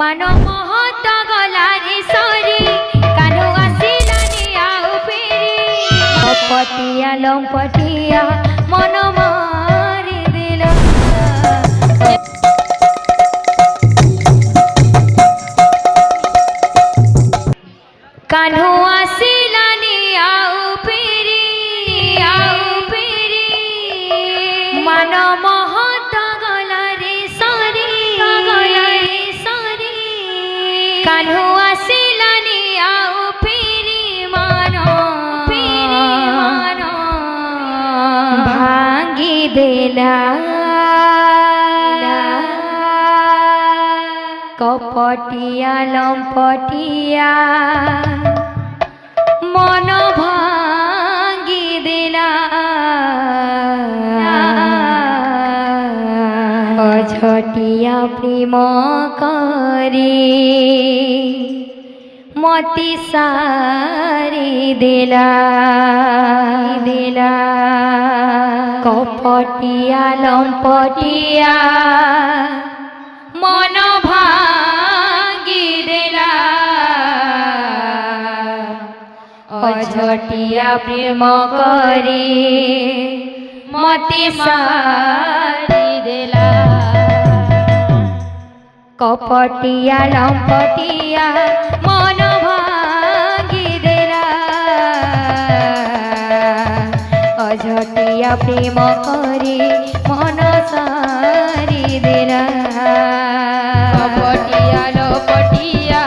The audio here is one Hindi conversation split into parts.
पान महत गलारे सरी कानो आसिलानी आउ फेरी कपटिया लंपटिया मन मारी दिल कान्हू आसिलानी आउ फेरी मान महत गलारे सरी कान्हू आसिलानी आउ फेरी मान भांगी देला कपटिया लंपटिया मन भांगी देला अझटिया प्रेम करे मती सारी देला कपटिया लंपटिया मन भांगी देला अझटिया प्रेम करे मती सारी देला कपटिया लंपटिया मन भांगी देला अझटिया प्रेम करे मन सारी देला कपटिया लंपटिया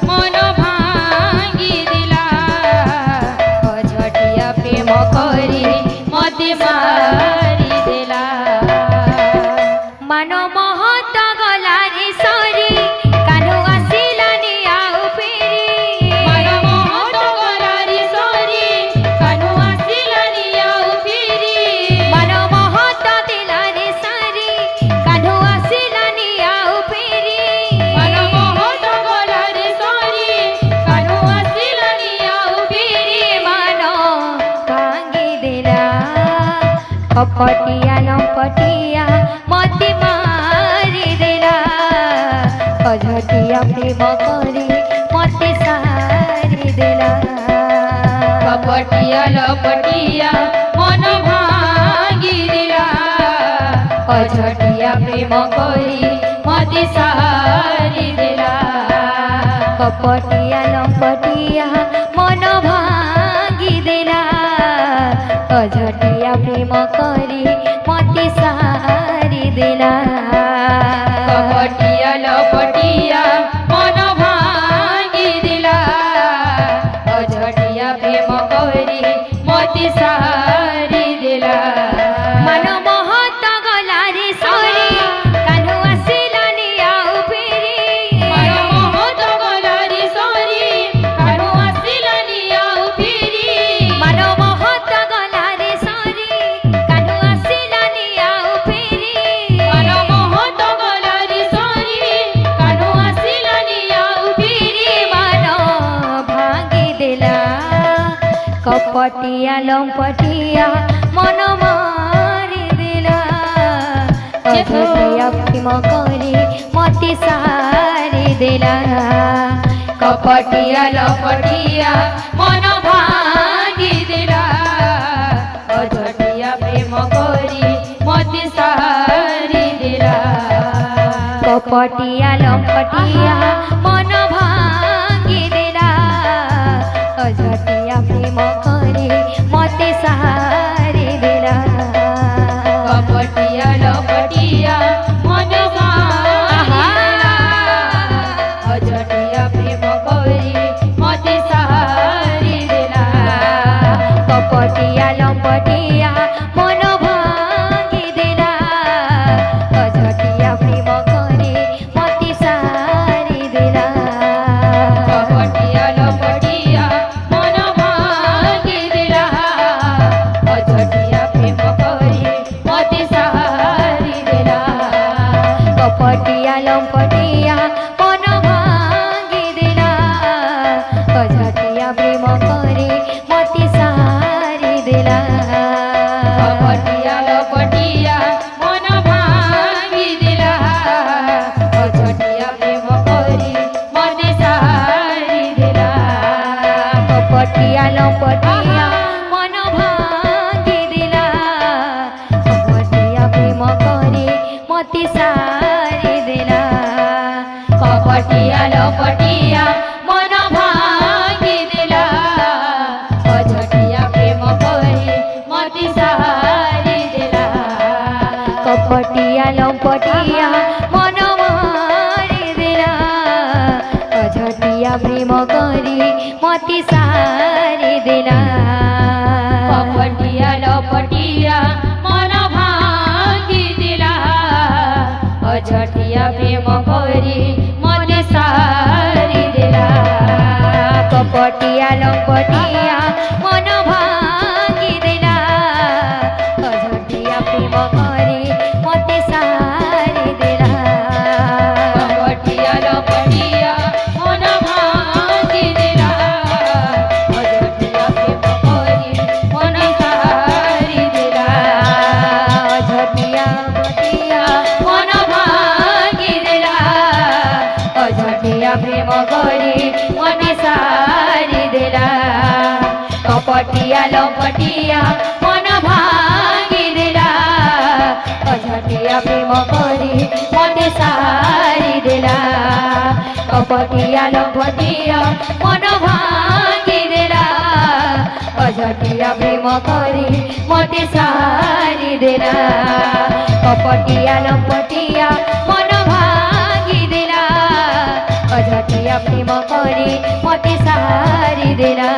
मन भांगी देला अझटिया प्रेम करे मते मारी देला मान महत गलारे सरी कान्हू आसिलानी आउ फेरी मान महत गलारे सरी कान्हू आसिलानी आउ फेरी मान महत दिलारे सरी कान्हू आसिलानी आउ फेरी मान महत गलारे सरी कान्हू आसिलानी आउ फेरी मान भांगी देला कपटिया लंपटिया मते मारी देला अझटिया प्रेम करे मते सारी देला कपटिया लंपटिया मन भांगी देला अझटिया प्रेम करे मते सारी देला कपटिया लंपटिया मन भांगी देला अझटिया प्रेम करे मते सारी देला कपटिया लंपटिया मन भांगी देला अझटिया प्रेम करे मते सारी देला मन महत गलारे सरी कान्हू आसिलानी आउ फेरी मन महत गलारे सरी कान्हू आसिलानी आउ फेरी मन महत गलारे सरी कान्हू आसिलानी आउ फेरी मन महत गलारे सरी कान्हू आसिलानी आउ फेरी मन भांगी देला कपटिया लंपटिया मन मारी देला अझटिया प्रेम करे मते सारी देला कपटिया लंपटिया मन भांगी देला अझटिया प्रेम करे मते सारी देला कपटिया लंपटिया मन भांगी देला अझटिया प्रेम करे मते सारी देला कपटिया लंपटिया मन भांगी देला अझटिया प्रेम करे मते सारी देला कपटिया लंपटिया मन भांगी देला अझटिया प्रेम करे मते सारी देला कपटिया लंपटिया मन କପଟିଆ ଲପଟିଆ ମନ ଭାଙ୍ଗି ଦେଲା ଅଝଟିଆ ପ୍ରେମ କରି ମତି ସାରି ଦେଲା କପଟିଆ ଲପଟିଆ ମନ ମାରି ଦେଲା ଅଝଟିଆ ପ୍ରେମ କରି ମତି ସାରି ଦେଲା କପଟିଆ ଲପଟିଆ ମନ ଭାଙ୍ଗି ଦେଲା ଅଝଟିଆ ପ୍ରେମ କରି ମତେ ସାରି ଦେଲା କପଟିଆ ଲପଟିଆ ମନ ଭାଙ୍ଗି ଦେଲା ଅଝଟିଆ ପ୍ରେମ କରି ମତେ ସାରି ଦେଲା କପଟିଆ ଲପଟିଆ ମନ ଭାଙ୍ଗି ଦେଲା ଅଝଟିଆ ପ୍ରେମ କରି ମତେ ସାରି ଦେଲା ଅଝଟିଆ ଲପଟିଆ ମନ ଭାଙ୍ଗି ଦେଲା ଅଝଟିଆ ପ୍ରେମ କରି ମତେ ସାରି ଦେଲା କପଟିଆ ଲପଟିଆ ମନ ଭାଙ୍ଗି ଦେଲା ଅଝଟିଆ ପ୍ରେମ କରି ମତେ ସାରି ଦେଲା କପଟିଆ ଲପଟିଆ ମନ ଭାଙ୍ଗି ଦେଲା ଅଝଟିଆ ପ୍ରେମ କରି ମତେ ସାରି ଦେଲା କପଟିଆ ଲପଟିଆ ମନ ଭାଙ୍ଗି ଦେଲା ଅଝଟିଆ ପ୍ରେମ କରି ମତେ ସାରି ଦେଲା।